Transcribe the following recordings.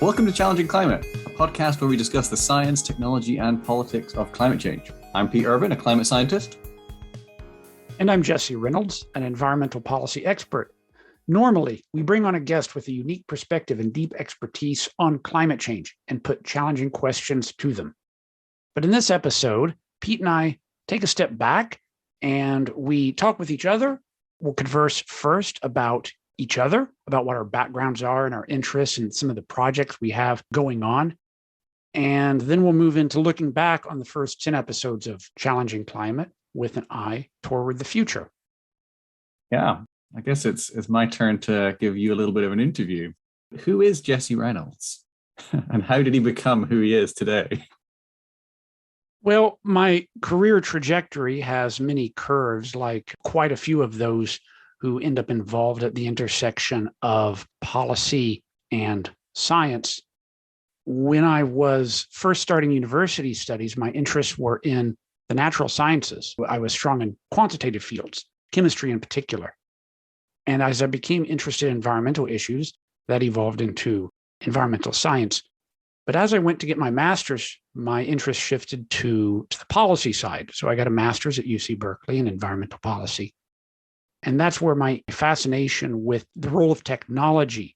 Welcome to Challenging Climate, a podcast where we discuss the science, technology, and politics of climate change. I'm Pete Irvine, a climate scientist. And I'm Jesse Reynolds, an environmental policy expert. Normally, we bring on a guest with a unique perspective and deep expertise on climate change and put challenging questions to them. But in this episode, Pete and I take a step back and we talk with each other. We'll converse first about each other, about what our backgrounds are and our interests and some of the projects we have going on. And then we'll move into looking back on the first 10 episodes of Challenging Climate with an eye toward the future. Yeah, I guess it's my turn to give you a little bit of an interview. Who is Jesse Reynolds? And how did he become who he is today? Well, my career trajectory has many curves, like quite a few of those who end up involved at the intersection of policy and science. When I was first starting university studies, my interests were in the natural sciences. I was strong in quantitative fields, chemistry in particular. And as I became interested in environmental issues, that evolved into environmental science. But as I went to get my master's, my interest shifted to the policy side. So I got a master's at UC Berkeley in environmental policy. And that's where my fascination with the role of technology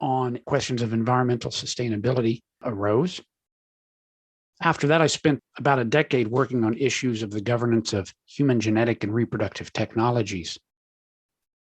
on questions of environmental sustainability arose. After that, I spent about a decade working on issues of the governance of human genetic and reproductive technologies.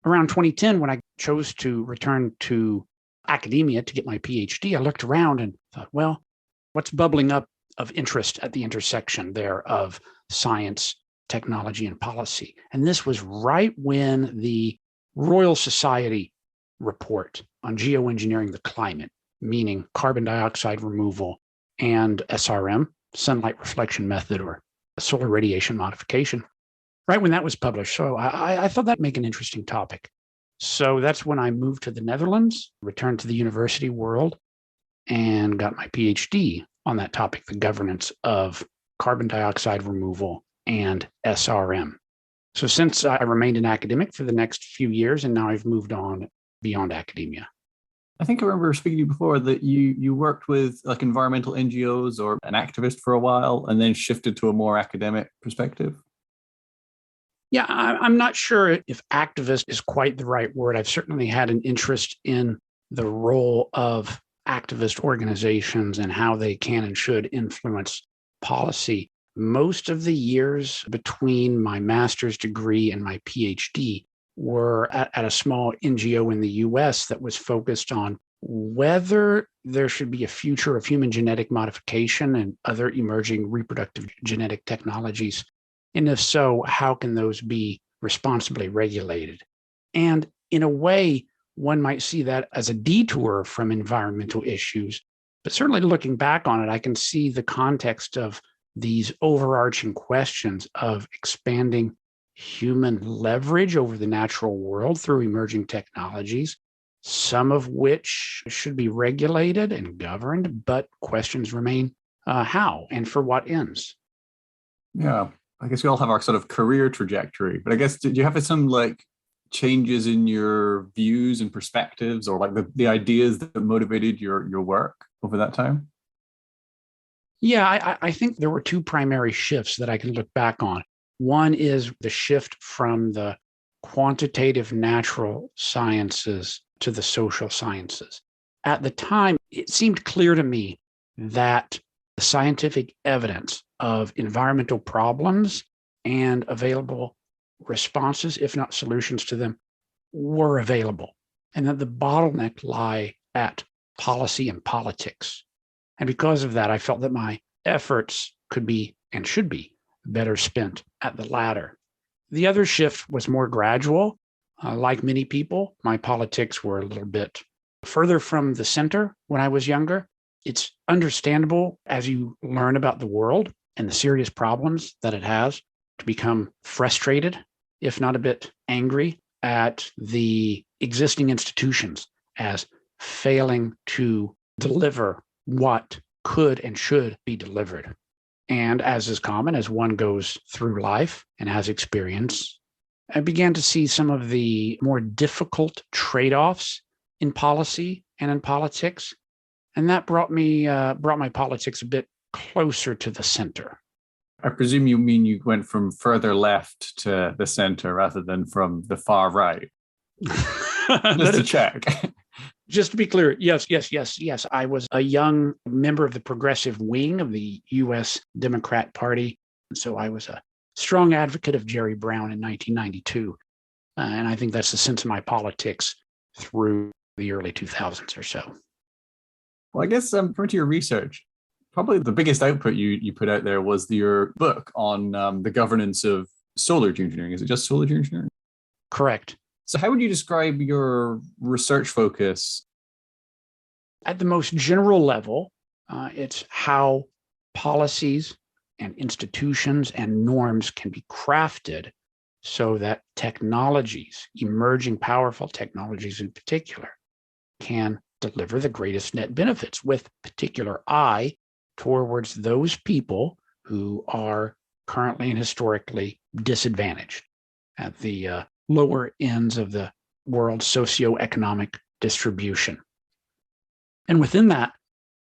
Around 2010, when I chose to return to academia to get my PhD, I looked around and thought, well, what's bubbling up of interest at the intersection there of science, technology, and policy? And this was right when the Royal Society report on geoengineering the climate, meaning carbon dioxide removal and SRM, sunlight reflection method or solar radiation modification, right when that was published. So I thought that'd make an interesting topic. So that's when I moved to the Netherlands, returned to the university world, and got my PhD on that topic, the governance of carbon dioxide removal and SRM. So since I remained an academic for the next few years, and now I've moved on beyond academia. I think I remember speaking to you before that you worked with like environmental NGOs or an activist for a while and then shifted to a more academic perspective. Yeah, I'm not sure if activist is quite the right word. I've certainly had an interest in the role of activist organizations and how they can and should influence policy. Most of the years between my master's degree and my PhD were at a small NGO in the US that was focused on whether there should be a future of human genetic modification and other emerging reproductive genetic technologies. And if so, how can those be responsibly regulated? And in a way, one might see that as a detour from environmental issues. But certainly looking back on it, I can see the context of these overarching questions of expanding human leverage over the natural world through emerging technologies, some of which should be regulated and governed, but questions remain how and for what ends. Yeah, I guess we all have our sort of career trajectory, but I guess did you have some like changes in your views and perspectives or like the ideas that motivated your work over that time? Yeah, I think there were two primary shifts that I can look back on. One is the shift from the quantitative natural sciences to the social sciences. At the time, it seemed clear to me that the scientific evidence of environmental problems and available responses, if not solutions to them, were available, and that the bottleneck lie at policy and politics. And because of that, I felt that my efforts could be and should be better spent at the latter. The other shift was more gradual. Like many people, my politics were a little bit further from the center when I was younger. It's understandable as you learn about the world and the serious problems that it has to become frustrated, if not a bit angry, at the existing institutions as failing to deliver what could and should be delivered. And as is common, as one goes through life and has experience, I began to see some of the more difficult trade-offs in policy and in politics. And that brought my politics a bit closer to the center. I presume you mean you went from further left to the center rather than from the far right. Just to check. Just to be clear, yes. I was a young member of the progressive wing of the U.S. Democrat Party. So I was a strong advocate of Jerry Brown in 1992. And I think that's the sense of my politics through the early 2000s or so. Well, I guess from your research, probably the biggest output you put out there was your book on the governance of solar geoengineering. Is it just solar geoengineering? Correct. So how would you describe your research focus? At the most general level, it's how policies and institutions and norms can be crafted so that technologies, emerging powerful technologies in particular, can deliver the greatest net benefits with particular eye towards those people who are currently and historically disadvantaged at the lower ends of the world's socioeconomic distribution. And within that,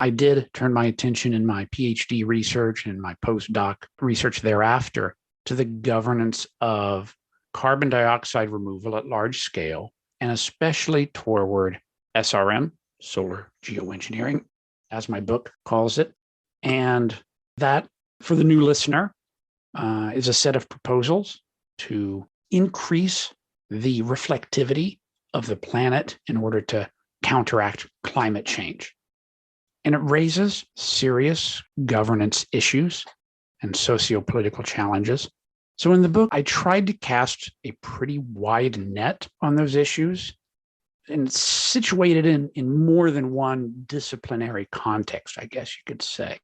I did turn my attention in my PhD research and my postdoc research thereafter to the governance of carbon dioxide removal at large scale, and especially toward SRM, solar geoengineering, as my book calls it. And that, for the new listener, is a set of proposals to increase the reflectivity of the planet in order to counteract climate change. And it raises serious governance issues and socio-political challenges. So in the book, I tried to cast a pretty wide net on those issues and situated in more than one disciplinary context, I guess you could say.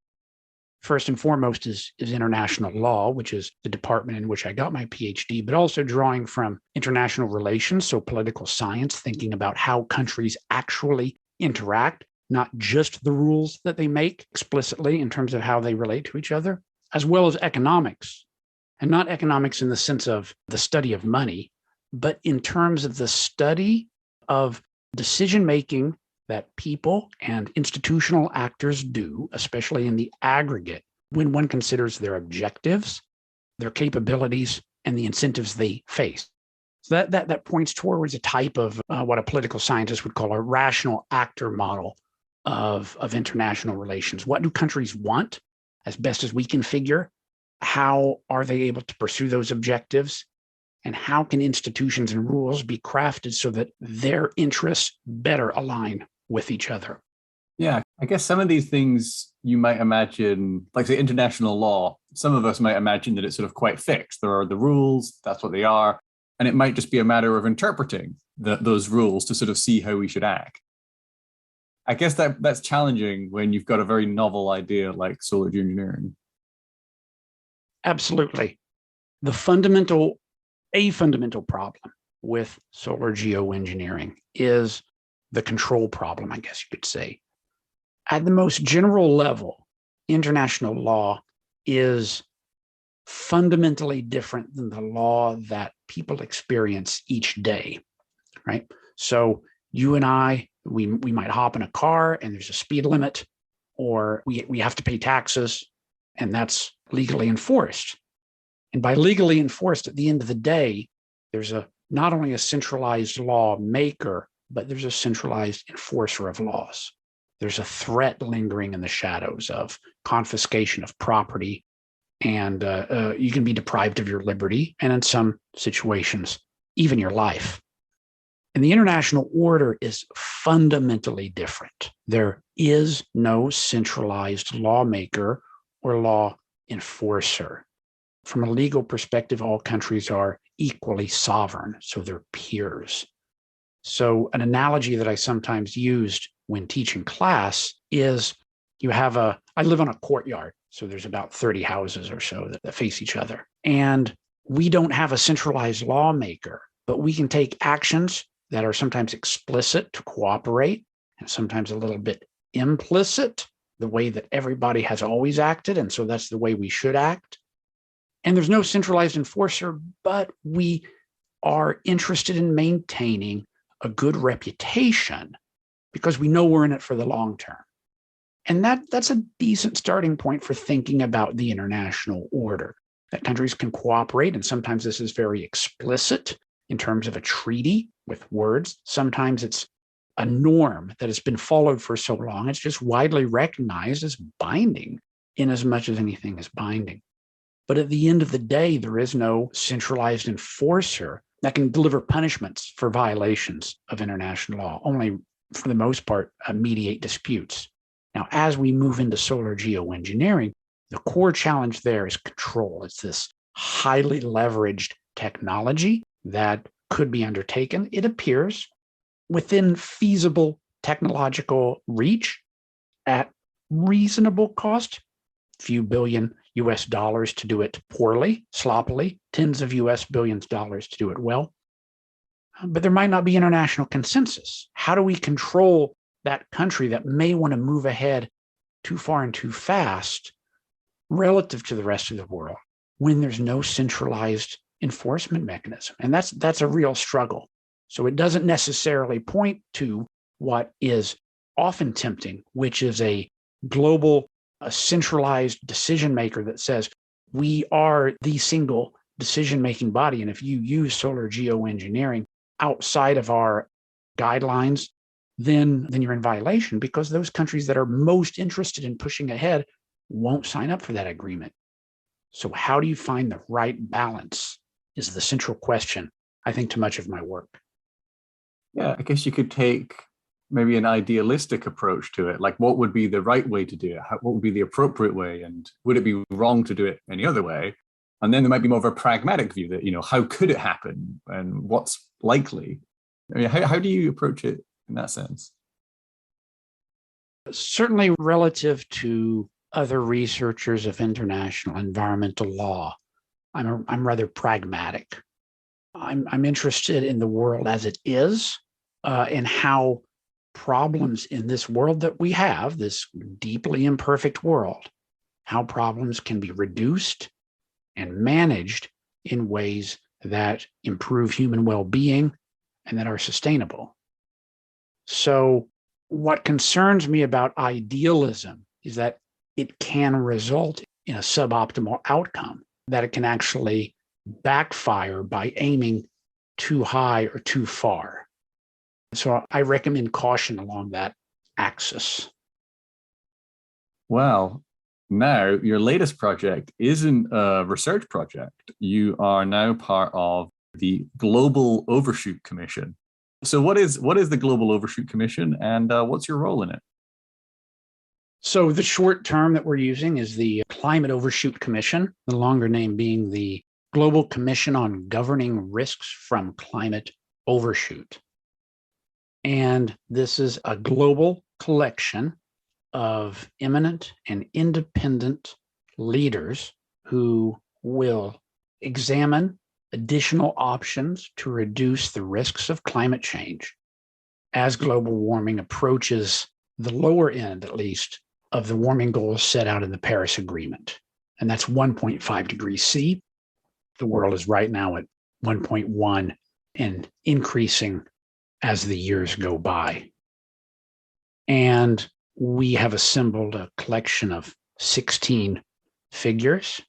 First and foremost is international law, which is the department in which I got my PhD, but also drawing from international relations, so political science, thinking about how countries actually interact, not just the rules that they make explicitly in terms of how they relate to each other, as well as economics. And not economics in the sense of the study of money, but in terms of the study of decision-making that people and institutional actors do, especially in the aggregate, when one considers their objectives, their capabilities, and the incentives they face. So that points towards a type of what a political scientist would call a rational actor model of international relations. What do countries want as best as we can figure? How are they able to pursue those objectives? And how can institutions and rules be crafted so that their interests better align with each other? Yeah, I guess some of these things you might imagine, like say international law, some of us might imagine that it's sort of quite fixed. There are the rules, that's what they are. And it might just be a matter of interpreting those rules to sort of see how we should act. I guess that's challenging when you've got a very novel idea like solar geoengineering. Absolutely. A fundamental problem with solar geoengineering is the control problem, I guess you could say. At the most general level, international law is fundamentally different than the law that people experience each day, right? So you and I, we might hop in a car and there's a speed limit, or we have to pay taxes, and that's legally enforced. And by legally enforced, at the end of the day, there's not only a centralized law maker, but there's a centralized enforcer of laws. There's a threat lingering in the shadows of confiscation of property, and you can be deprived of your liberty, and in some situations, even your life. And the international order is fundamentally different. There is no centralized lawmaker or law enforcer. From a legal perspective, all countries are equally sovereign, so they're peers. So an analogy that I sometimes used when teaching class is I live on a courtyard, so there's about 30 houses or so that face each other. And we don't have a centralized lawmaker, but we can take actions that are sometimes explicit to cooperate and sometimes a little bit implicit, the way that everybody has always acted. And so that's the way we should act. And there's no centralized enforcer, but we are interested in maintaining a good reputation because we know we're in it for the long term. And that's a decent starting point for thinking about the international order, that countries can cooperate. And sometimes this is very explicit in terms of a treaty with words. Sometimes it's a norm that has been followed for so long, it's just widely recognized as binding in as much as anything is binding. But at the end of the day, there is no centralized enforcer that can deliver punishments for violations of international law, only for the most part, mediate disputes. Now, as we move into solar geoengineering, the core challenge there is control. It's this highly leveraged technology that could be undertaken, it appears, within feasible technological reach at reasonable cost, few billion US dollars to do it poorly, sloppily, tens of US billions dollars to do it well. But there might not be international consensus. How do we control that country that may want to move ahead too far and too fast relative to the rest of the world when there's no centralized enforcement mechanism? And that's a real struggle. So it doesn't necessarily point to what is often tempting, which is a global, a centralized decision maker that says, we are the single decision-making body. And if you use solar geoengineering outside of our guidelines, then you're in violation, because those countries that are most interested in pushing ahead won't sign up for that agreement. So how do you find the right balance is the central question, I think, to much of my work. Yeah, I guess you could take maybe an idealistic approach to it. Like, what would be the right way to do it? What would be the appropriate way? And would it be wrong to do it any other way? And then there might be more of a pragmatic view that, how could it happen and what's likely? I mean, how do you approach it in that sense? Certainly relative to other researchers of international environmental law, I'm rather pragmatic. I'm interested in the world as it is, and how problems in this world that we have, this deeply imperfect world, how problems can be reduced and managed in ways that improve human well-being and that are sustainable. So what concerns me about idealism is that it can result in a suboptimal outcome, that it can actually backfire by aiming too high or too far. So I recommend caution along that axis. Well, now your latest project isn't a research project. You are now part of the Global Overshoot Commission. So what is the Global Overshoot Commission, and what's your role in it? So the short term that we're using is the Climate Overshoot Commission, the longer name being the Global Commission on Governing Risks from Climate Overshoot. And this is a global collection of eminent and independent leaders who will examine additional options to reduce the risks of climate change as global warming approaches the lower end, at least, of the warming goals set out in the Paris Agreement. And that's 1.5 degrees C. The world is right now at 1.1 and increasing as the years go by. And we have assembled a collection of 16 figures,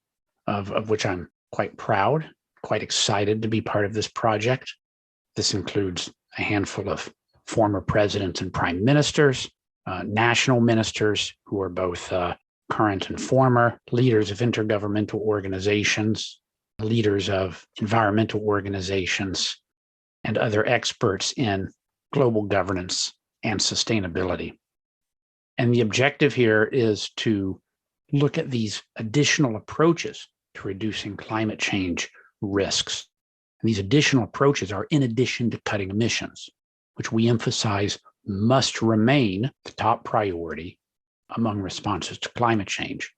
of which I'm quite proud, quite excited to be part of this project. This includes a handful of former presidents and prime ministers, national ministers who are both current and former, leaders of intergovernmental organizations, leaders of environmental organizations, and other experts in global governance and sustainability. And the objective here is to look at these additional approaches to reducing climate change risks. And these additional approaches are in addition to cutting emissions, which we emphasize must remain the top priority among responses to climate change.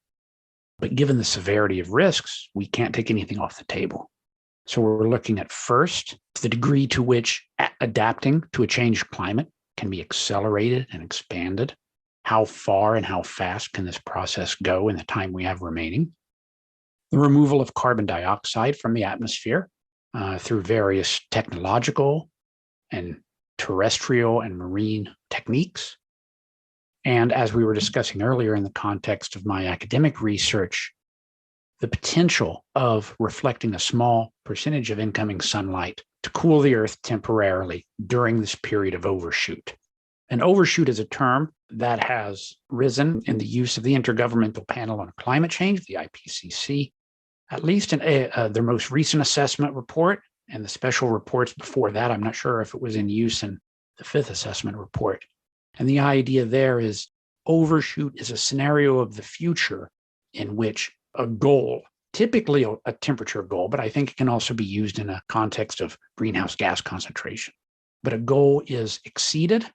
But given the severity of risks, we can't take anything off the table. So we're looking at, first, the degree to which adapting to a changed climate can be accelerated and expanded. How far and how fast can this process go in the time we have remaining? The removal of carbon dioxide from the atmosphere through various technological and terrestrial and marine techniques, And as we were discussing earlier in the context of my academic research, the potential of reflecting a small percentage of incoming sunlight to cool the Earth temporarily during this period of overshoot. An overshoot is a term that has risen in the use of the Intergovernmental Panel on Climate Change, the IPCC, at least in their most recent assessment report, and the special reports before that. I'm not sure if it was in use in the fifth assessment report. And the idea there is overshoot is a scenario of the future in which a goal, typically a temperature goal, but I think it can also be used in a context of greenhouse gas concentration. But a goal is exceeded,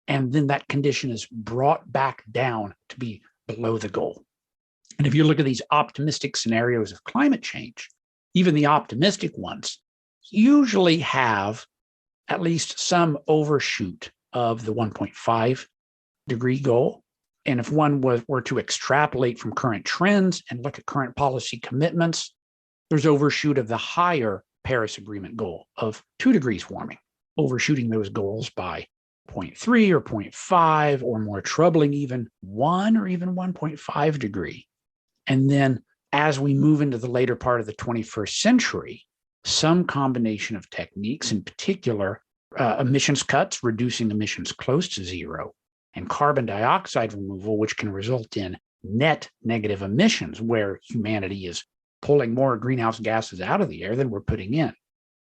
and then that condition is brought back down to be below the goal. And if you look at these optimistic scenarios of climate change, even the optimistic ones usually have at least some overshoot of the 1.5 degree goal. And if one were to extrapolate from current trends and look at current policy commitments, there's overshoot of the higher Paris Agreement goal of 2 degrees warming, overshooting those goals by 0.3 or 0.5, or more troubling, even 1 or even 1.5 degree. And then as we move into the later part of the 21st century, some combination of techniques, in particular, emissions cuts, reducing emissions close to zero, and carbon dioxide removal, which can result in net negative emissions, where humanity is pulling more greenhouse gases out of the air than we're putting in,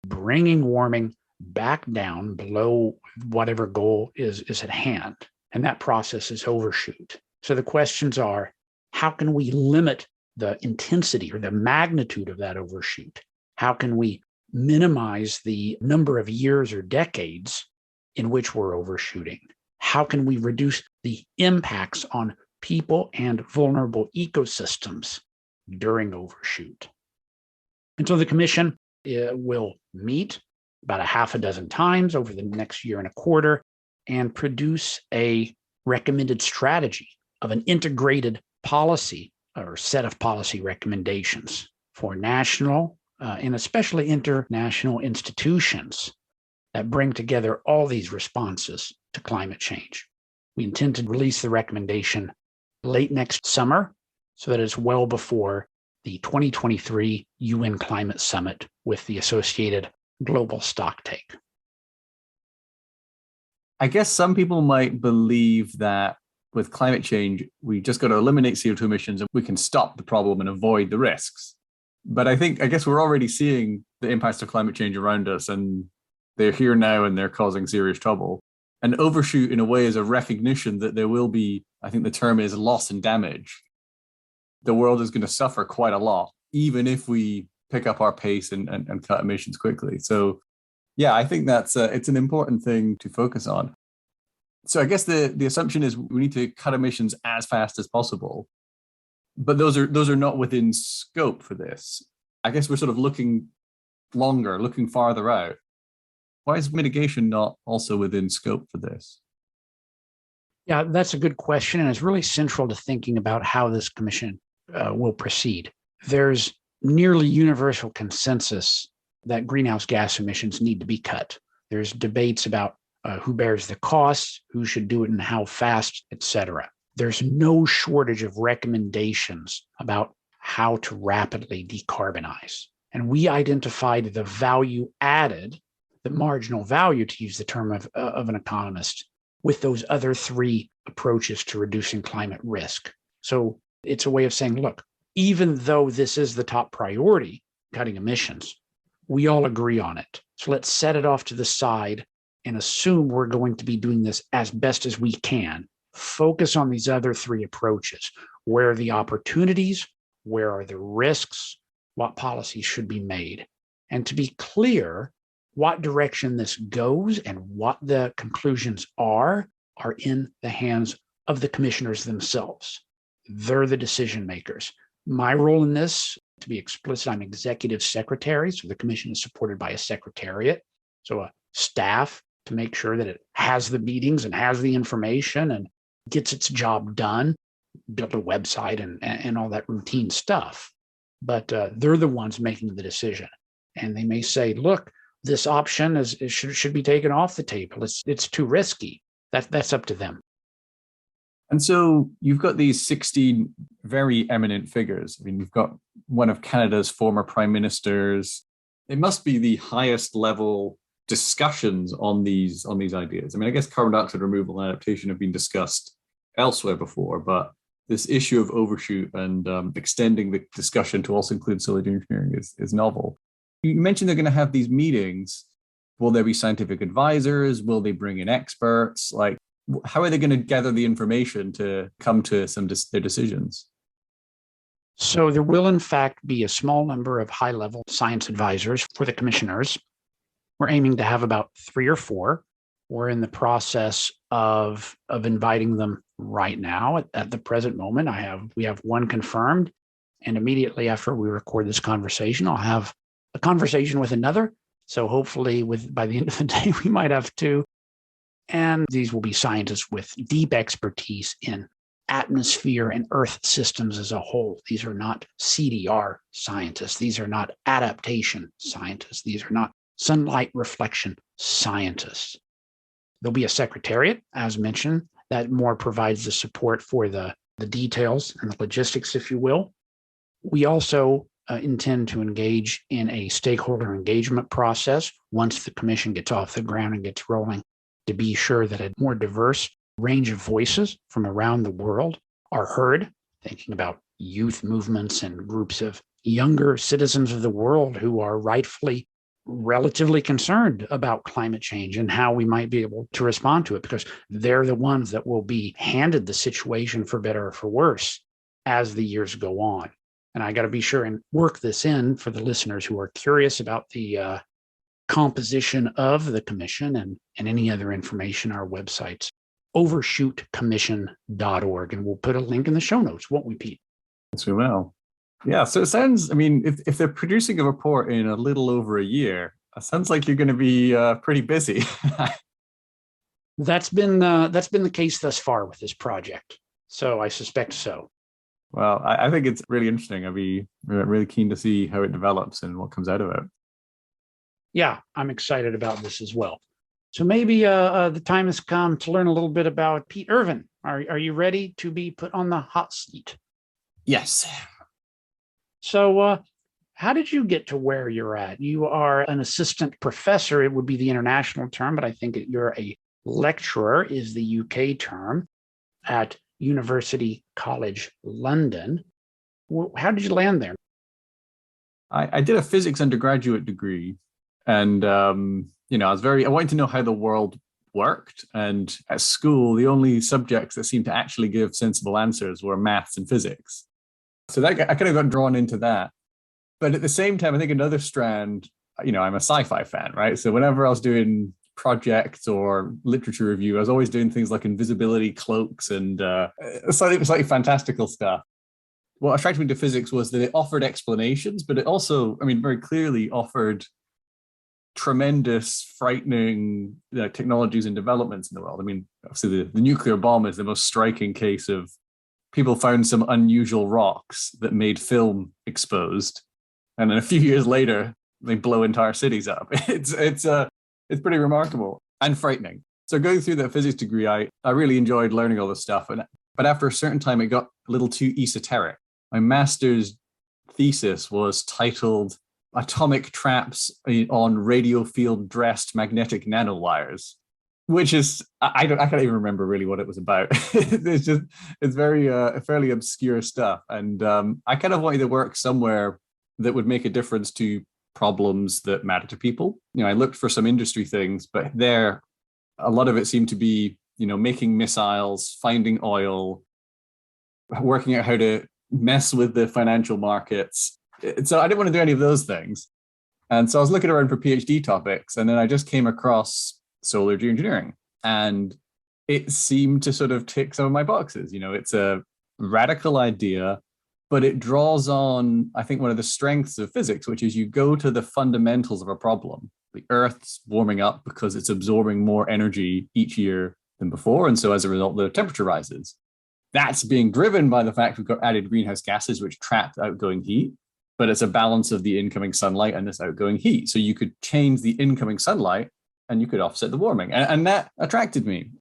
bringing warming back down below whatever goal is at hand. And that process is overshoot. So the questions are, how can we limit the intensity or the magnitude of that overshoot? How can we minimize the number of years or decades in which we're overshooting? How can we reduce the impacts on people and vulnerable ecosystems during overshoot? And so the commission will meet about a half a dozen times over the next year and a quarter and produce a recommended strategy of an integrated policy or set of policy recommendations for national and especially international institutions that bring together all these responses to climate change. We intend to release the recommendation late next summer so that it's well before the 2023 UN Climate Summit with the associated global stocktake. I guess some people might believe that with climate change, we just got to eliminate CO2 emissions and we can stop the problem and avoid the risks. But I guess we're already seeing the impacts of climate change around us, and they're here now and they're causing serious trouble. And overshoot, in a way, is a recognition that there will be, I think the term is loss and damage. The world is going to suffer quite a lot, even if we pick up our pace and cut emissions quickly. So, yeah, I think that's it's an important thing to focus on. So I guess the assumption is we need to cut emissions as fast as possible. But those are not within scope for this. I guess we're sort of looking longer, looking farther out. Why is mitigation not also within scope for this? Yeah, that's a good question, and it's really central to thinking about how this commission will proceed. There's nearly universal consensus that greenhouse gas emissions need to be cut. There's debates about who bears the costs, who should do it and how fast, et cetera. There's no shortage of recommendations about how to rapidly decarbonize. And we identified the value added, the marginal value, to use the term of an economist, with those other 3 approaches to reducing climate risk. So it's a way of saying, look, even though this is the top priority, cutting emissions, we all agree on it. So let's set it off to the side and assume we're going to be doing this as best as we can. Focus on these other 3 approaches. Where are the opportunities? Where are the risks? What policies should be made? And to be clear, what direction this goes and what the conclusions are in the hands of the commissioners themselves. They're the decision makers. My role in this, to be explicit, I'm executive secretary, so the commission is supported by a secretariat, so a staff to make sure that it has the meetings and has the information and gets its job done, build a website and all that routine stuff. But they're the ones making the decision. And they may say, look, this option should be taken off the table. It's too risky. That's up to them. And so you've got these 16 very eminent figures. I mean, you've got one of Canada's former prime ministers. It must be the highest level discussions on these ideas. I mean, I guess carbon dioxide removal and adaptation have been discussed elsewhere before, but this issue of overshoot and extending the discussion to also include solar geoengineering is novel. You mentioned they're going to have these meetings. Will there be scientific advisors? Will they bring in experts? Like, how are they going to gather the information to come to their decisions? So there will, in fact, be a small number of high-level science advisors for the commissioners. We're aiming to have about 3 or 4. We're in the process of inviting them right now. At the present moment, we have one confirmed, and immediately after we record this conversation, I'll have a conversation with another. So hopefully, by the end of the day, we might have 2. And these will be scientists with deep expertise in atmosphere and Earth systems as a whole. These are not CDR scientists. These are not adaptation scientists. These are not sunlight reflection scientists. There'll be a secretariat, as mentioned, that more provides the support for the details and the logistics, if you will. We also intend to engage in a stakeholder engagement process once the commission gets off the ground and gets rolling, to be sure that a more diverse range of voices from around the world are heard, thinking about youth movements and groups of younger citizens of the world who are rightfully relatively concerned about climate change and how we might be able to respond to it, because they're the ones that will be handed the situation for better or for worse as the years go on. And I got to be sure and work this in for the listeners who are curious about the composition of the commission and any other information. Our website's overshootcommission.org, and we'll put a link in the show notes, won't we, Pete? Yes, we will. Yeah, so it sounds, I mean, if they're producing a report in a little over a year, it sounds like you're going to be pretty busy. That's been the case thus far with this project. So I suspect so. Well, I think it's really interesting. I'd be really keen to see how it develops and what comes out of it. Yeah, I'm excited about this as well. So maybe the time has come to learn a little bit about Pete Irvine. Are you ready to be put on the hot seat? Yes. So how did you get to where you're at? You are an assistant professor. It would be the international term, but I think you're a lecturer is the UK term at University College London. How did you land there? I did a physics undergraduate degree, and I wanted to know how the world worked. And at school, the only subjects that seemed to actually give sensible answers were maths and physics. So I kind of got drawn into that. But at the same time, I think another strand, I'm a sci-fi fan, right? So whenever I was doing projects or literature review, I was always doing things like invisibility cloaks and slightly fantastical stuff. What attracted me to physics was that it offered explanations, but it also, very clearly offered tremendous, frightening technologies and developments in the world. I mean, obviously the nuclear bomb is the most striking case of people found some unusual rocks that made film exposed. And then a few years later, they blow entire cities up. It's pretty remarkable and frightening. So going through that physics degree, I really enjoyed learning all this stuff. But after a certain time, it got a little too esoteric. My master's thesis was titled Atomic Traps on Radio Field Dressed Magnetic Nanowires, which is, I can't even remember really what it was about. It's very fairly obscure stuff. And I kind of wanted to work somewhere that would make a difference to problems that matter to people. I looked for some industry things, but there, a lot of it seemed to be, making missiles, finding oil, working out how to mess with the financial markets. So I didn't want to do any of those things. And so I was looking around for PhD topics, and then I just came across solar geoengineering, and it seemed to sort of tick some of my boxes. It's a radical idea, but it draws on, I think, one of the strengths of physics, which is you go to the fundamentals of a problem. The Earth's warming up because it's absorbing more energy each year than before. And so as a result, the temperature rises. That's being driven by the fact we've got added greenhouse gases, which trap outgoing heat, but it's a balance of the incoming sunlight and this outgoing heat. So you could change the incoming sunlight and you could offset the warming. And that attracted me.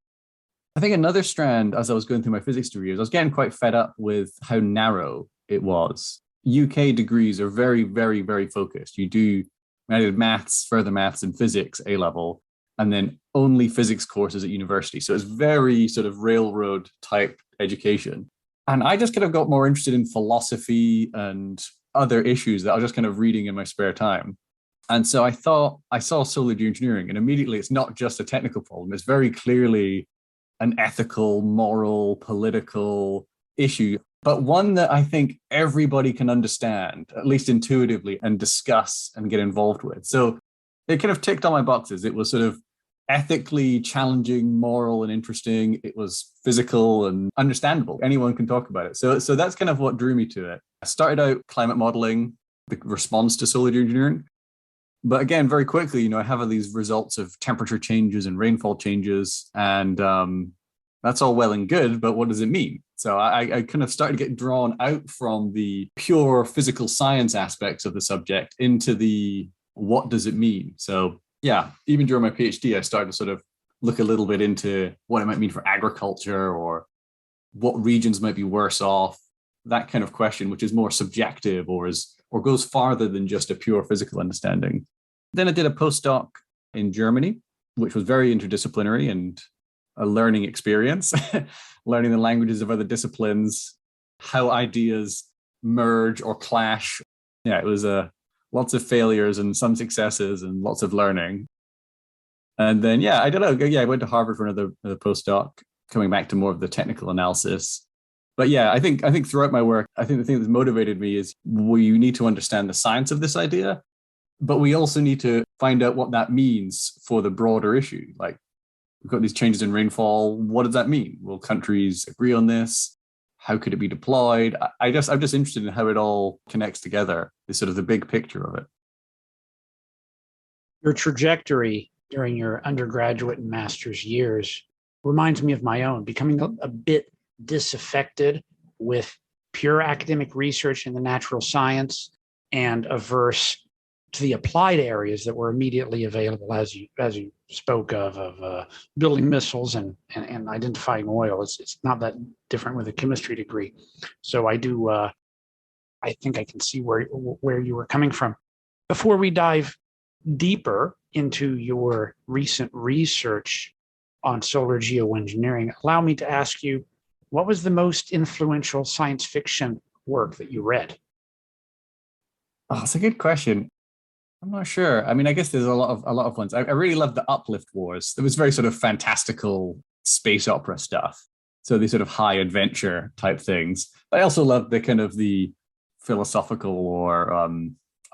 I think another strand, as I was going through my physics degree, is I was getting quite fed up with how narrow it was. UK degrees are very, very, very focused. I did maths, further maths, and physics A level, and then only physics courses at university. So it's very sort of railroad type education. And I just kind of got more interested in philosophy and other issues that I was just kind of reading in my spare time. And so I thought I saw solar geoengineering, and immediately it's not just a technical problem. It's very clearly an ethical, moral, political issue, but one that I think everybody can understand, at least intuitively, and discuss and get involved with. So it kind of ticked all my boxes. It was sort of ethically challenging, moral and interesting. It was physical and understandable. Anyone can talk about it. So that's kind of what drew me to it. I started out climate modeling, the response to solar geoengineering. But again, very quickly, I have these results of temperature changes and rainfall changes, and that's all well and good, but what does it mean? So I kind of started to get drawn out from the pure physical science aspects of the subject into the what does it mean? So yeah, even during my PhD, I started to sort of look a little bit into what it might mean for agriculture or what regions might be worse off, that kind of question, which is more subjective or goes farther than just a pure physical understanding. Then I did a postdoc in Germany, which was very interdisciplinary and a learning experience, learning the languages of other disciplines, how ideas merge or clash. Yeah, it was lots of failures and some successes and lots of learning. And then, yeah, I don't know. Yeah, I went to Harvard for another postdoc, coming back to more of the technical analysis. But yeah, I think throughout my work, I think the thing that's motivated me is we need to understand the science of this idea, but we also need to find out what that means for the broader issue. Like, we've got these changes in rainfall. What does that mean? Will countries agree on this? How could it be deployed? I'm just interested in how it all connects together, is sort of the big picture of it. Your trajectory during your undergraduate and master's years reminds me of my own, becoming a bit disaffected with pure academic research in the natural science and averse to the applied areas that were immediately available, as you spoke of building missiles and identifying oil. It's not that different with a chemistry degree. So I think I can see where you were coming from. Before we dive deeper into your recent research on solar geoengineering, allow me to ask you, what was the most influential science fiction work that you read? Oh, it's a good question. I'm not sure. I mean, I guess there's a lot of ones. I really loved the Uplift Wars. It was very sort of fantastical space opera stuff. So these sort of high adventure type things. I also loved the kind of the philosophical or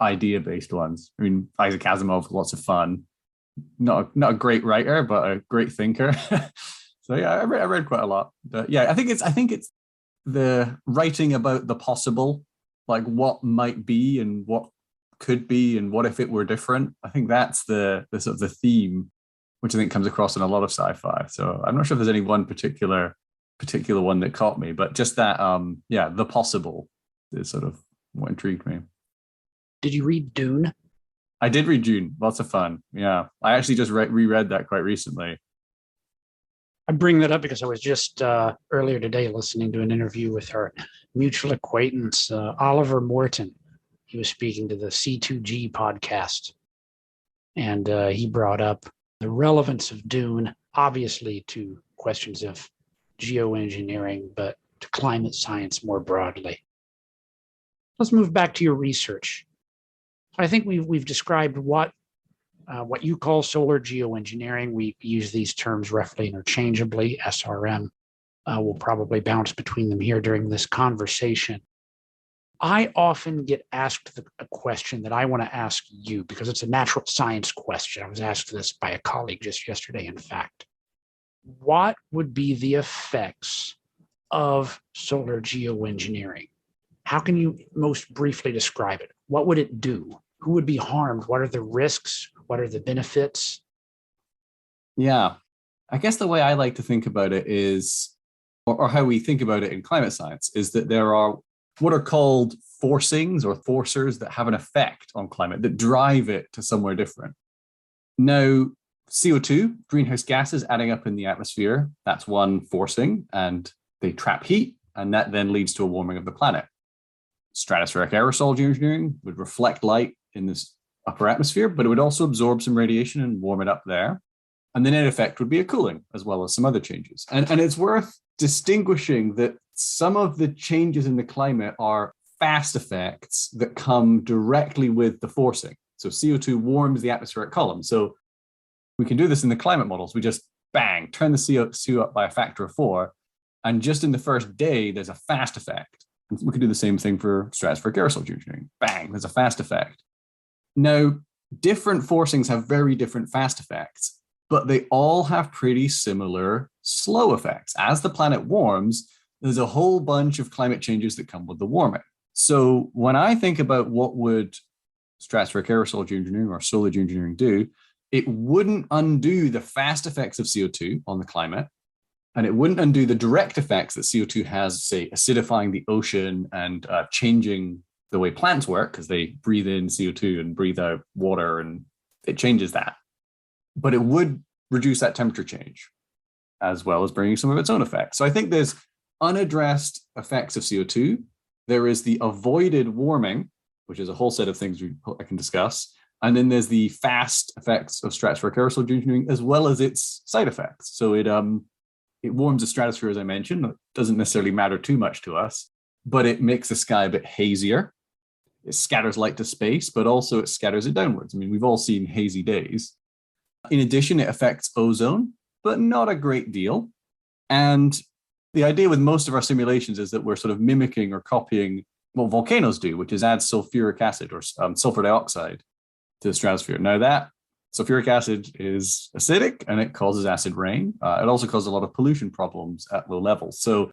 idea-based ones. I mean, Isaac Asimov, lots of fun. Not a great writer, but a great thinker. So yeah, I read quite a lot. But yeah, I think it's the writing about the possible, like what might be and what could be and what if it were different. I think that's the sort of the theme, which I think comes across in a lot of sci-fi. So I'm not sure if there's any one particular one that caught me, but just that the possible is sort of what intrigued me. Did you read Dune? I did read Dune. Lots of fun. Yeah, I actually just reread that quite recently. I bring that up because I was just earlier today listening to an interview with our mutual acquaintance, Oliver Morton. He was speaking to the C2G podcast, and he brought up the relevance of Dune, obviously to questions of geoengineering, but to climate science more broadly. Let's move back to your research. I think we've described what you call solar geoengineering. We use these terms roughly interchangeably. SRM will probably bounce between them here during this conversation. I often get asked a question that I want to ask you because it's a natural science question. I was asked this by a colleague just yesterday, in fact. What would be the effects of solar geoengineering? How can you most briefly describe it? What would it do? Who would be harmed? What are the risks? What are the benefits? Yeah, I guess the way I like to think about it is, or how we think about it in climate science, is that there are what are called forcings or forcers that have an effect on climate, that drive it to somewhere different. Now, CO2, greenhouse gases adding up in the atmosphere, that's one forcing, and they trap heat, and that then leads to a warming of the planet. Stratospheric aerosol geoengineering would reflect light in this upper atmosphere, but it would also absorb some radiation and warm it up there. And the net effect would be a cooling, as well as some other changes. And it's worth distinguishing that some of the changes in the climate are fast effects that come directly with the forcing. So CO2 warms the atmospheric column. So we can do this in the climate models. We just bang, turn the CO2 up by a factor of 4. And just in the first day, there's a fast effect. And we can do the same thing for stratospheric aerosol geoengineering. Bang, there's a fast effect. Now, different forcings have very different fast effects, but they all have pretty similar slow effects. As the planet warms, there's a whole bunch of climate changes that come with the warming. So when I think about what would stratospheric aerosol geoengineering or solar geoengineering do, it wouldn't undo the fast effects of CO2 on the climate, and it wouldn't undo the direct effects that CO2 has, say, acidifying the ocean and changing the way plants work, because they breathe in CO2 and breathe out water, and it changes that. But it would reduce that temperature change, as well as bringing some of its own effects. So I think there's unaddressed effects of CO2. There is the avoided warming, which is a whole set of things I can discuss. And then there's the fast effects of stratospheric aerosol geoengineering, as well as its side effects. So it warms the stratosphere, as I mentioned. It doesn't necessarily matter too much to us, but it makes the sky a bit hazier. It scatters light to space, but also it scatters it downwards. I mean, we've all seen hazy days. In addition, it affects ozone, but not a great deal. And the idea with most of our simulations is that we're sort of mimicking or copying what volcanoes do, which is add sulfuric acid or sulfur dioxide to the stratosphere. Now, that sulfuric acid is acidic and it causes acid rain. It also causes a lot of pollution problems at low levels. So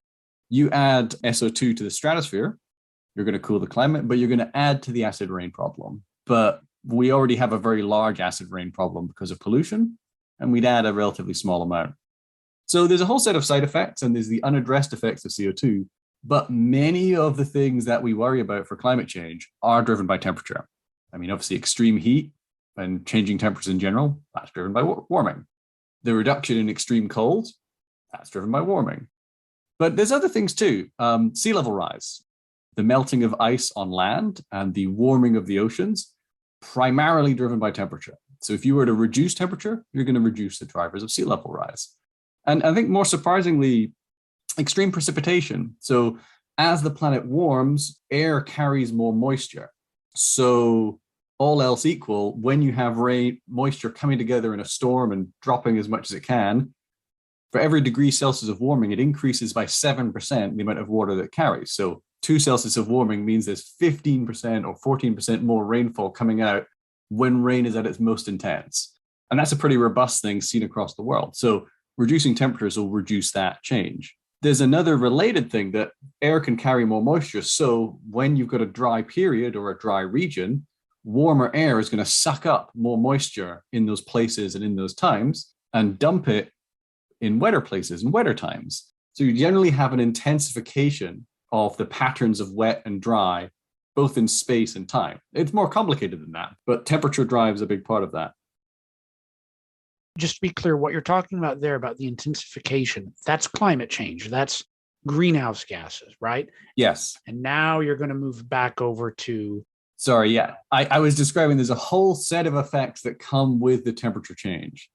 you add SO2 to the stratosphere, you're going to cool the climate, but you're going to add to the acid rain problem. But we already have a very large acid rain problem because of pollution, and we'd add a relatively small amount. So there's a whole set of side effects, and there's the unaddressed effects of CO2, but many of the things that we worry about for climate change are driven by temperature. I mean, obviously extreme heat and changing temperatures in general, that's driven by warming. The reduction in extreme cold, that's driven by warming. But there's other things too. Sea level rise, the melting of ice on land and the warming of the oceans, primarily driven by temperature. So if you were to reduce temperature, you're going to reduce the drivers of sea level rise. And I think more surprisingly, extreme precipitation. So as the planet warms, air carries more moisture. So all else equal, when you have rain, moisture coming together in a storm and dropping as much as it can, for every degree Celsius of warming, it increases by 7% the amount of water that it carries. So 2 Celsius of warming means there's 15% or 14% more rainfall coming out when rain is at its most intense. And that's a pretty robust thing seen across the world. So reducing temperatures will reduce that change. There's another related thing that air can carry more moisture. So when you've got a dry period or a dry region, warmer air is going to suck up more moisture in those places and in those times and dump it in wetter places and wetter times. So you generally have an intensification of the patterns of wet and dry, both in space and time. It's more complicated than that, but temperature drives a big part of that. Just to be clear, what you're talking about there about the intensification, that's climate change. That's greenhouse gases, right? Yes. And now you're going to move back over to... Sorry, yeah. I was describing there's a whole set of effects that come with the temperature change.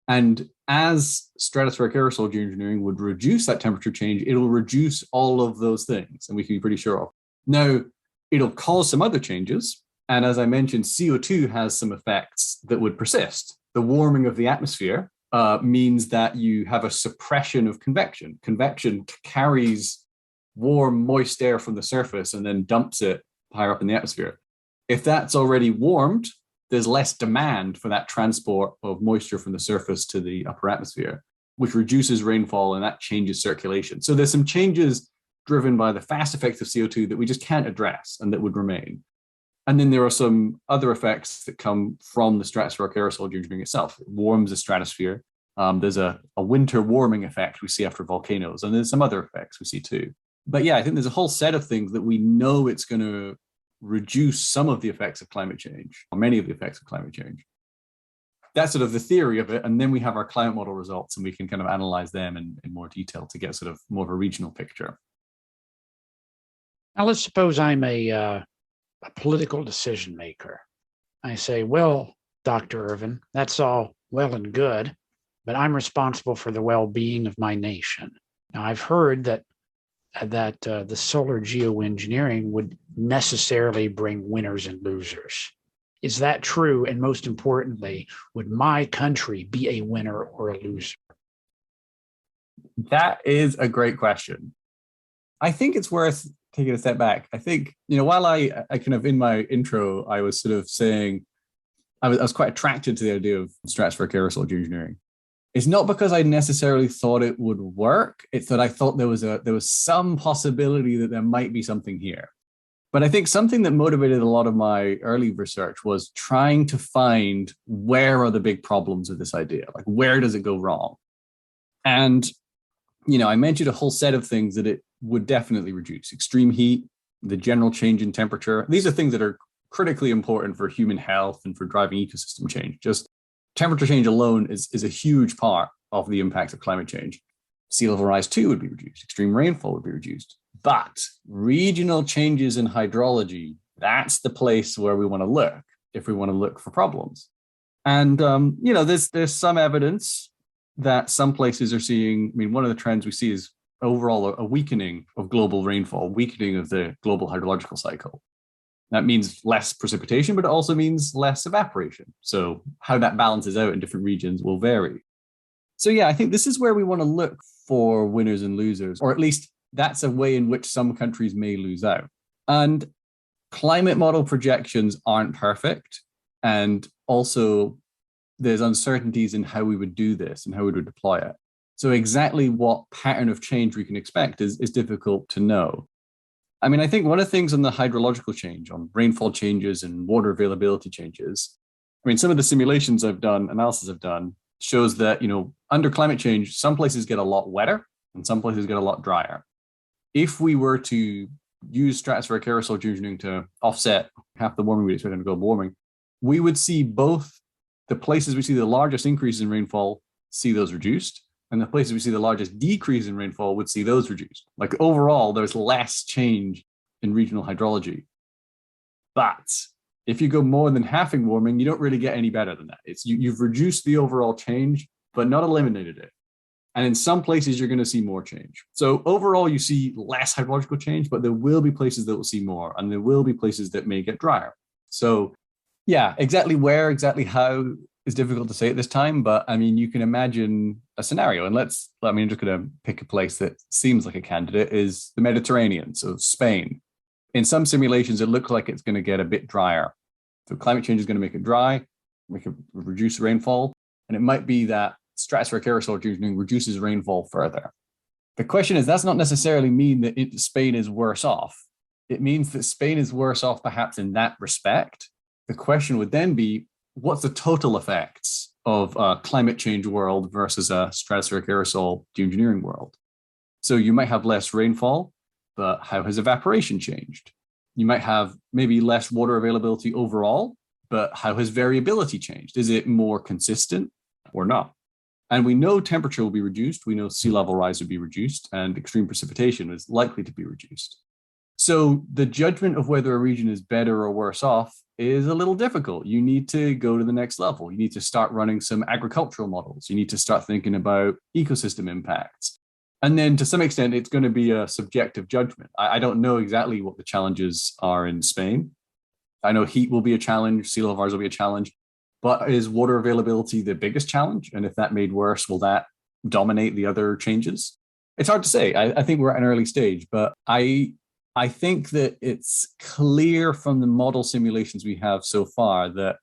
And as stratospheric aerosol geoengineering would reduce that temperature change, it'll reduce all of those things, and we can be pretty sure of. Now, it'll cause some other changes. And as I mentioned, CO2 has some effects that would persist. The warming of the atmosphere means that you have a suppression of convection. Convection carries warm, moist air from the surface and then dumps it higher up in the atmosphere. If that's already warmed, there's less demand for that transport of moisture from the surface to the upper atmosphere, which reduces rainfall and that changes circulation. So there's some changes driven by the fast effects of CO2 that we just can't address and that would remain. And then there are some other effects that come from the stratospheric aerosol geoengineering itself. It warms the stratosphere. There's a winter warming effect we see after volcanoes, and there's some other effects we see too. But yeah, I think there's a whole set of things that we know it's going to reduce some of the effects of climate change, or many of the effects of climate change. That's sort of the theory of it. And then we have our climate model results, and we can kind of analyze them in more detail to get sort of more of a regional picture. Now, let's suppose I'm a political decision maker. I say, well, Dr. Irvine, that's all well and good, but I'm responsible for the well-being of my nation. Now, I've heard that the solar geoengineering would necessarily bring winners and losers. Is that true? And most importantly, would my country be a winner or a loser? That is a great question. I think it's worth taking a step back. I think, while I kind of in my intro, I was sort of saying, I was quite attracted to the idea of stratospheric aerosol geoengineering. It's not because I necessarily thought it would work. It's that I thought there was some possibility that there might be something here. But I think something that motivated a lot of my early research was trying to find where are the big problems with this idea? Like, where does it go wrong? And, I mentioned a whole set of things that it would definitely reduce: extreme heat, the general change in temperature. These are things that are critically important for human health and for driving ecosystem change. Just temperature change alone is a huge part of the impact of climate change. Sea level rise too would be reduced. Extreme rainfall would be reduced. But regional changes in hydrology, that's the place where we want to look if we want to look for problems. And, there's some evidence that some places are seeing, one of the trends we see is overall a weakening of global rainfall, weakening of the global hydrological cycle. That means less precipitation, but it also means less evaporation. So how that balances out in different regions will vary. So yeah, I think this is where we want to look for winners and losers, or at least that's a way in which some countries may lose out. And climate model projections aren't perfect. And also there's uncertainties in how we would do this and how we would deploy it. So exactly what pattern of change we can expect is difficult to know. I think one of the things on the hydrological change, on rainfall changes and water availability changes, some of the simulations I've done, analysis I've done, shows that, under climate change, some places get a lot wetter and some places get a lot drier. If we were to use stratospheric aerosol geoengineering to offset half the warming we expect in global warming, we would see both the places we see the largest increases in rainfall see those reduced, and the places we see the largest decrease in rainfall would see those reduced. Like overall, there's less change in regional hydrology. But if you go more than halving warming, you don't really get any better than that. You've reduced the overall change, but not eliminated it. And in some places, you're going to see more change. So overall, you see less hydrological change, but there will be places that will see more, and there will be places that may get drier. So yeah, exactly where, exactly how is difficult to say at this time. But you can imagine a scenario, and I'm just going to pick a place that seems like a candidate, is the Mediterranean, so Spain. In some simulations, it looks like it's going to get a bit drier. So climate change is going to make it dry, make it reduce rainfall. And it might be that stratospheric aerosol geoengineering reduces rainfall further. The question is, that's not necessarily mean that Spain is worse off. It means that Spain is worse off perhaps in that respect. The question would then be, what's the total effects of a climate change world versus a stratospheric aerosol geoengineering world? So you might have less rainfall, but how has evaporation changed? You might have maybe less water availability overall, but how has variability changed? Is it more consistent or not? And we know temperature will be reduced. We know sea level rise will be reduced, and extreme precipitation is likely to be reduced. So the judgment of whether a region is better or worse off is a little difficult. You need to go to the next level. You need to start running some agricultural models. You need to start thinking about ecosystem impacts. And then to some extent, it's going to be a subjective judgment. I don't know exactly what the challenges are in Spain. I know heat will be a challenge, sea level rise will be a challenge, but is water availability the biggest challenge? And if that made worse, will that dominate the other changes? It's hard to say. I think we're at an early stage, but I think that it's clear from the model simulations we have so far that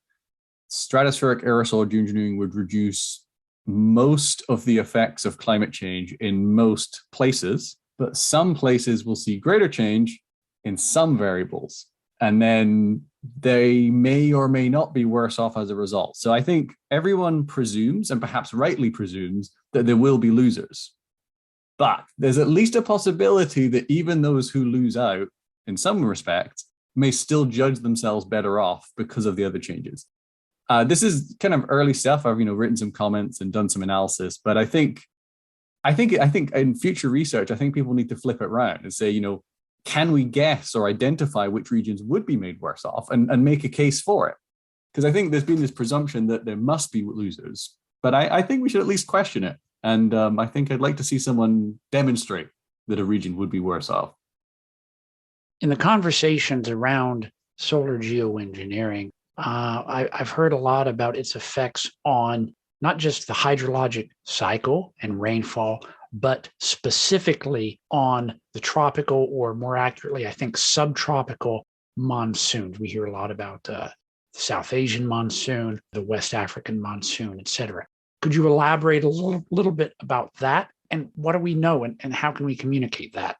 stratospheric aerosol geoengineering would reduce most of the effects of climate change in most places, but some places will see greater change in some variables. And then they may or may not be worse off as a result. So I think everyone presumes, and perhaps rightly presumes, that there will be losers. But there's at least a possibility that even those who lose out in some respects may still judge themselves better off because of the other changes. This is kind of early stuff. I've written some comments and done some analysis, but I think in future research, I think people need to flip it around and say, can we guess or identify which regions would be made worse off and make a case for it? Because I think there's been this presumption that there must be losers, but I think we should at least question it. And I think I'd like to see someone demonstrate that a region would be worse off. In the conversations around solar geoengineering, I've heard a lot about its effects on not just the hydrologic cycle and rainfall, but specifically on the tropical, or more accurately, I think, subtropical monsoons. We hear a lot about the South Asian monsoon, the West African monsoon, et cetera. Could you elaborate a little bit about that? And what do we know, and how can we communicate that?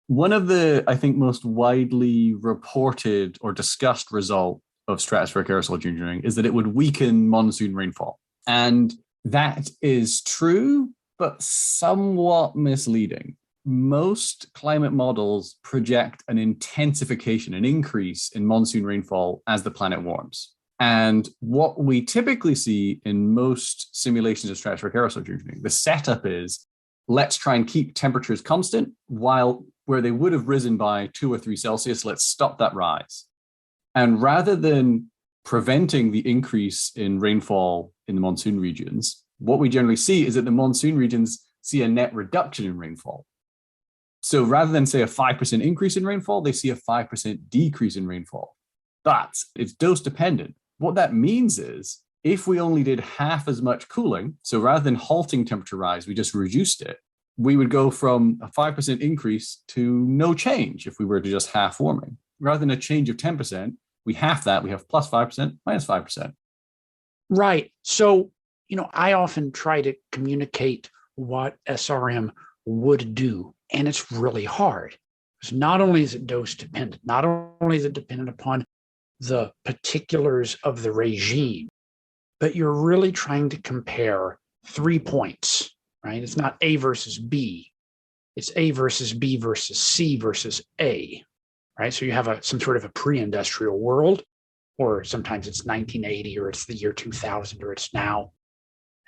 One of the, I think, most widely reported or discussed result of stratospheric aerosol geoengineering is that it would weaken monsoon rainfall. And that is true, but somewhat misleading. Most climate models project an intensification, an increase in monsoon rainfall as the planet warms. And what we typically see in most simulations of stratospheric aerosol geoengineering, the setup is, let's try and keep temperatures constant, while where they would have risen by 2 or 3 Celsius, let's stop that rise. And rather than preventing the increase in rainfall in the monsoon regions, what we generally see is that the monsoon regions see a net reduction in rainfall. So rather than, say, a 5% increase in rainfall, they see a 5% decrease in rainfall. But it's dose dependent. What that means is, if we only did half as much cooling, so rather than halting temperature rise, we just reduced it, we would go from a 5% increase to no change if we were to just half warming. Rather than a change of 10%, we half that, we have plus 5%, minus 5%. Right. So, I often try to communicate what SRM would do, and it's really hard. Because not only is it dose dependent, not only is it dependent upon the particulars of the regime, but you're really trying to compare 3 points, right? It's not A versus B. It's A versus B versus C versus A, right? So you have some sort of a pre-industrial world, or sometimes it's 1980, or it's the year 2000, or it's now.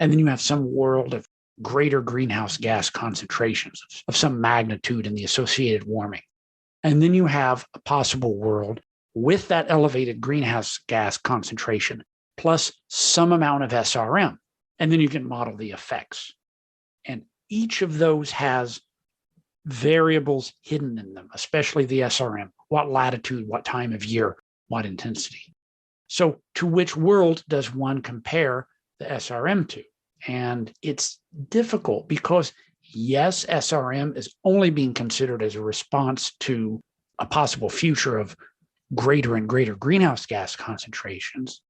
And then you have some world of greater greenhouse gas concentrations of some magnitude and the associated warming. And then you have a possible world with that elevated greenhouse gas concentration plus some amount of SRM. And then you can model the effects. And each of those has variables hidden in them, especially the SRM, what latitude, what time of year, what intensity. So to which world does one compare the SRM to? And it's difficult because, yes, SRM is only being considered as a response to a possible future of greater and greater greenhouse gas concentrations.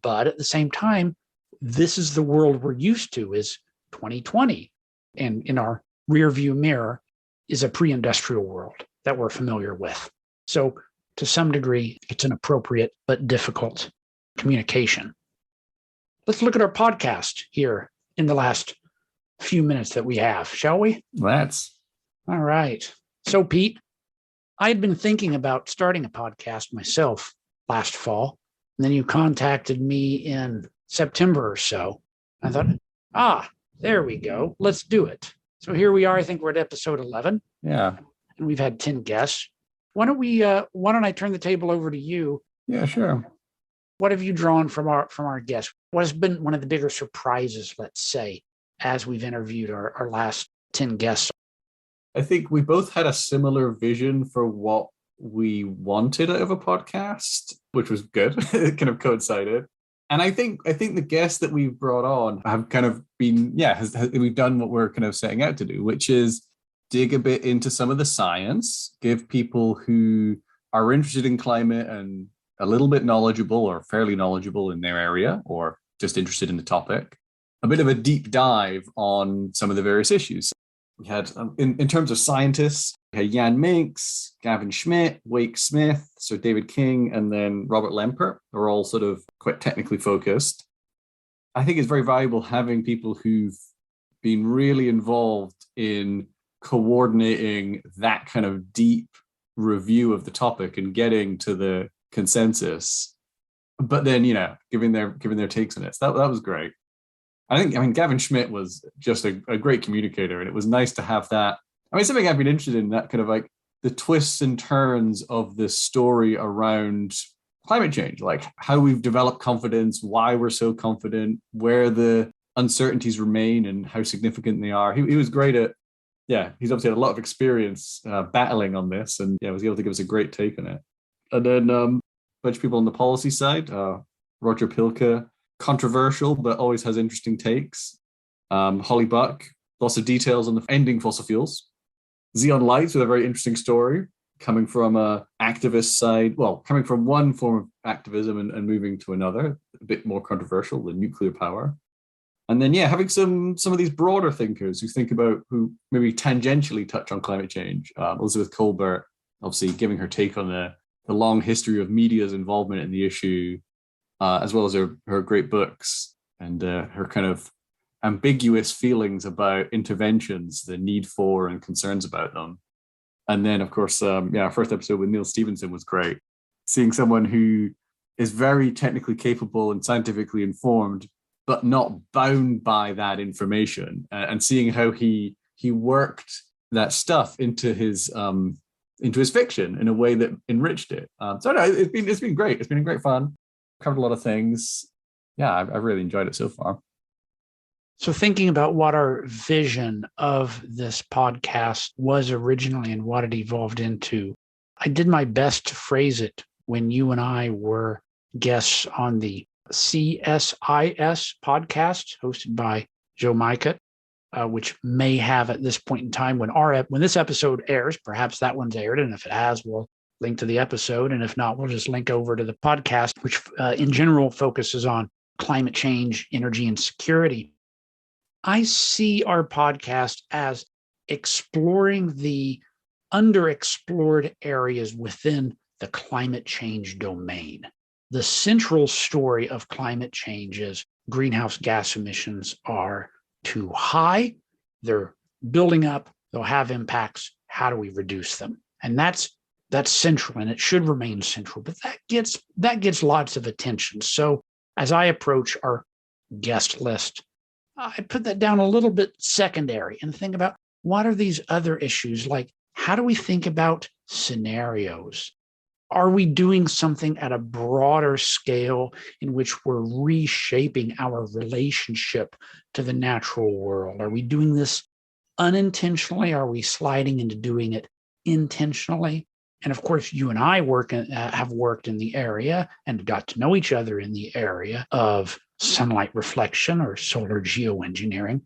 But at the same time, this is the world we're used to, is 2020. And in our rear view mirror is a pre-industrial world that we're familiar with. So to some degree, it's an appropriate but difficult communication. Let's look at our podcast here in the last few minutes that we have, shall we? Let's. All right. So, Pete, I had been thinking about starting a podcast myself last fall. And then you contacted me in September or so. I thought, there we go. Let's do it. So here we are. I think we're at episode 11. Yeah. And we've had 10 guests. Why don't I turn the table over to you? Yeah, sure. What have you drawn from our guests? What has been one of the bigger surprises, let's say, as we've interviewed our last 10 guests? I think we both had a similar vision for what we wanted out of a podcast, which was good. It kind of coincided. And I think the guests that we've brought on have kind of been, we've done what we're kind of setting out to do, which is dig a bit into some of the science, give people who are interested in climate and a little bit knowledgeable or fairly knowledgeable in their area, or just interested in the topic, a bit of a deep dive on some of the various issues. We had, in terms of scientists, we had Jan Minks, Gavin Schmidt, Wake Smith, so David King, and then Robert Lempert. They're all sort of quite technically focused. I think it's very valuable having people who've been really involved in coordinating that kind of deep review of the topic and getting to the consensus. but then, giving their takes on it. So that was great. I mean, Gavin Schmidt was just a great communicator, and it was nice to have that. I mean, something I've been interested in, that kind of like the twists and turns of this story around climate change, like how we've developed confidence, why we're so confident, where the uncertainties remain and how significant they are. He was great at, he's obviously had a lot of experience battling on this, and was able to give us a great take on it. And then a bunch of people on the policy side, Roger Pilke, controversial, but always has interesting takes. Holly Buck, lots of details on the ending fossil fuels. Xeon Lights with a very interesting story, coming from a activist side, coming from one form of activism and moving to another, a bit more controversial, the nuclear power. And then, having some of these broader thinkers who maybe tangentially touch on climate change. Elizabeth Colbert, obviously giving her take on the long history of media's involvement in the issue, as well as her great books and her kind of ambiguous feelings about interventions, the need for and concerns about them. And then, of course, our first episode with Neil Stevenson was great. Seeing someone who is very technically capable and scientifically informed, but not bound by that information, and seeing how he worked that stuff into his fiction in a way that enriched it. So no, it's been great. It's been great fun. Covered a lot of things. Yeah, I've really enjoyed it so far. So thinking about what our vision of this podcast was originally and what it evolved into, I did my best to phrase it when you and I were guests on the CSIS podcast hosted by Joe Micah, which may have at this point in time when this episode airs, perhaps that one's aired. And if it has, we'll link to the episode. And if not, we'll just link over to the podcast, which in general focuses on climate change, energy, and security. I see our podcast as exploring the underexplored areas within the climate change domain. The central story of climate change is greenhouse gas emissions are too high. They're building up. They'll have impacts. How do we reduce them? And that's central, and it should remain central. But that gets lots of attention. So as I approach our guest list, I put that down a little bit secondary and think about what are these other issues, like how do we think about scenarios? Are we doing something at a broader scale in which we're reshaping our relationship to the natural world? Are we doing this unintentionally? Are we sliding into doing it intentionally? And of course, you and I have worked in the area and got to know each other in the area of sunlight reflection or solar geoengineering.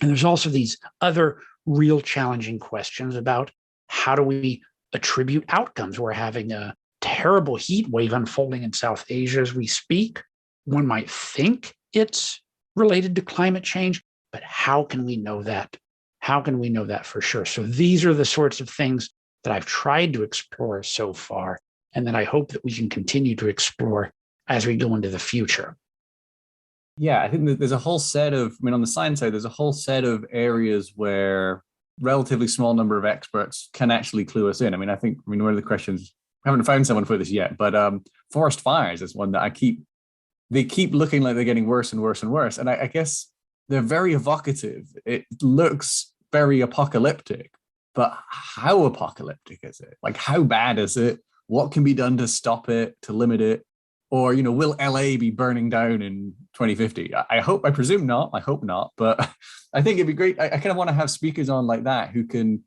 And there's also these other real challenging questions about how do we attribute outcomes. We're having a terrible heat wave unfolding in South Asia as we speak. One might think it's related to climate change, but how can we know that? How can we know that for sure? So these are the sorts of things that I've tried to explore so far, and that I hope that we can continue to explore as we go into the future. Yeah, I think that there's a whole set of, on the science side, there's a whole set of areas where relatively small number of experts can actually clue us in. One of the questions, I haven't found someone for this yet, but forest fires is one that they keep looking like they're getting worse and worse and worse. And I guess they're very evocative. It looks very apocalyptic, but how apocalyptic is it? Like, how bad is it? What can be done to stop it, to limit it? Or, will LA be burning down in 2050? I presume not. I hope not. But I think it'd be great. I kind of want to have speakers on like that who can,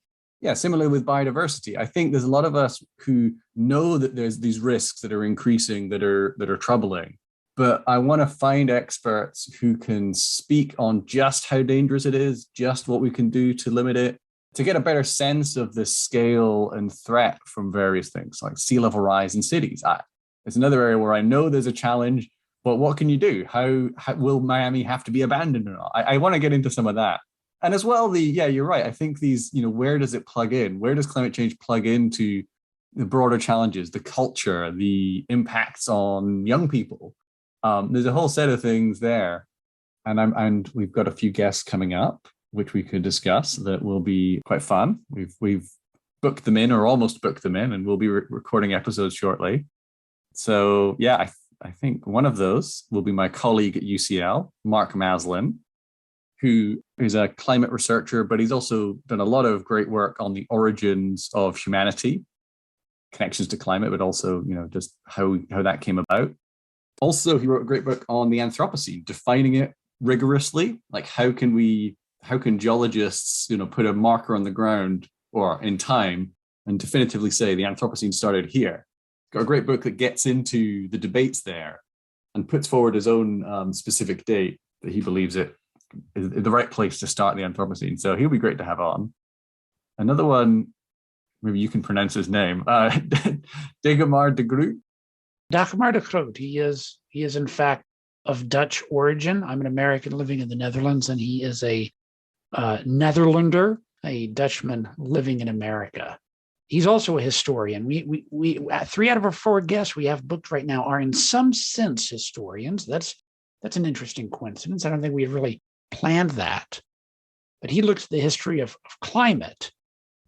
similarly with biodiversity. I think there's a lot of us who know that there's these risks that are increasing, that are troubling. But I want to find experts who can speak on just how dangerous it is, just what we can do to limit it, to get a better sense of the scale and threat from various things like sea level rise in cities. It's another area where I know there's a challenge, but what can you do? How will Miami have to be abandoned or not? I want to get into some of that. And as well, you're right. I think these, where does it plug in? Where does climate change plug into the broader challenges, the culture, the impacts on young people? There's a whole set of things there. And we've got a few guests coming up, which we could discuss that will be quite fun. We've booked them in or almost booked them in, and we'll be recording episodes shortly. So I I think one of those will be my colleague at UCL, Mark Maslin, who is a climate researcher, but he's also done a lot of great work on the origins of humanity, connections to climate, but also, just how that came about. Also, he wrote a great book on the Anthropocene, defining it rigorously. Like, how can geologists, put a marker on the ground or in time and definitively say the Anthropocene started here? Got a great book that gets into the debates there and puts forward his own specific date that he believes it is the right place to start the Anthropocene. So he'll be great to have on. Another one, maybe you can pronounce his name, Dagmar de Groot. Dagmar de Groot. He is in fact of Dutch origin. I'm an American living in the Netherlands, and he is a Netherlander, a Dutchman living in America. He's also a historian. We 3 out of our 4 guests we have booked right now are in some sense historians. That's an interesting coincidence. I don't think we had really planned that. But he looks at the history of climate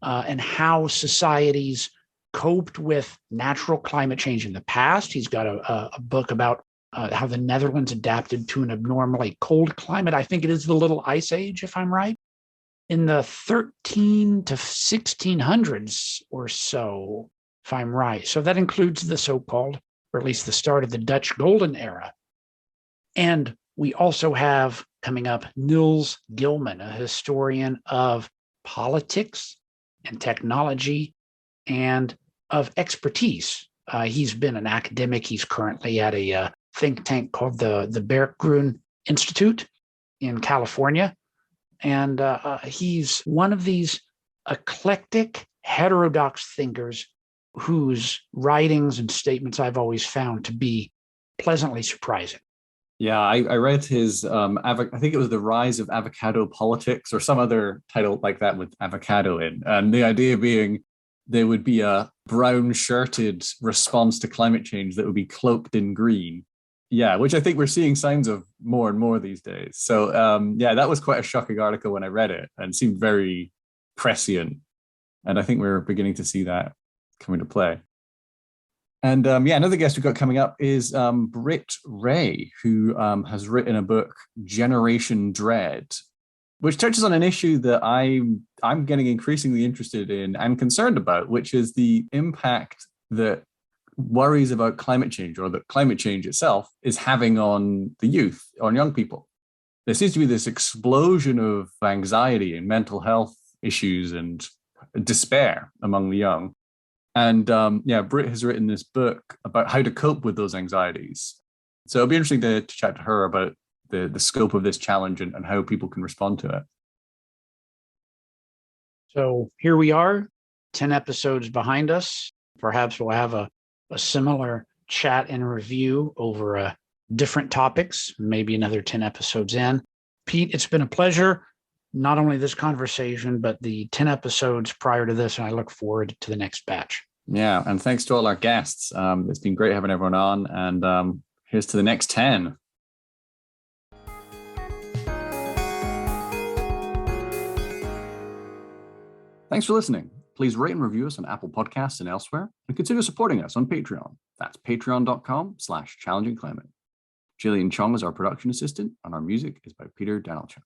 and how societies coped with natural climate change in the past. He's got a book about how the Netherlands adapted to an abnormally cold climate. I think it is the Little Ice Age, if I'm right, in the 13 to 1600s or so, if I'm right. So that includes the so-called, or at least the start of the Dutch Golden Era. And we also have coming up Niels Gilman, a historian of politics and technology and of expertise. He's been an academic. He's currently at a think tank called the Berggruen Institute in California. And he's one of these eclectic, heterodox thinkers whose writings and statements I've always found to be pleasantly surprising. Yeah, I read his, I think it was The Rise of Avocado Politics or some other title like that with avocado in. And the idea being there would be a brown-shirted response to climate change that would be cloaked in green. Yeah, which I think we're seeing signs of more and more these days. So that was quite a shocking article when I read it and seemed very prescient. And I think we're beginning to see that come into play. And another guest we've got coming up is Britt Ray, who has written a book, Generation Dread, which touches on an issue that I'm getting increasingly interested in and concerned about, which is the impact that worries about climate change, or that climate change itself is having on the youth, on young people. There seems to be this explosion of anxiety and mental health issues and despair among the young. And Britt has written this book about how to cope with those anxieties. So it'll be interesting to chat to her about the scope of this challenge and how people can respond to it. So here we are, 10 episodes behind us. Perhaps we'll have a similar chat and review over different topics, maybe another 10 episodes in. Pete, it's been a pleasure, not only this conversation, but the 10 episodes prior to this, and I look forward to the next batch. Yeah, and thanks to all our guests. It's been great having everyone on, and here's to the next 10. Thanks for listening. Please rate and review us on Apple Podcasts and elsewhere, and consider supporting us on Patreon. That's patreon.com/challengingclimate. Jillian Chong is our production assistant, and our music is by Peter Danilchuk.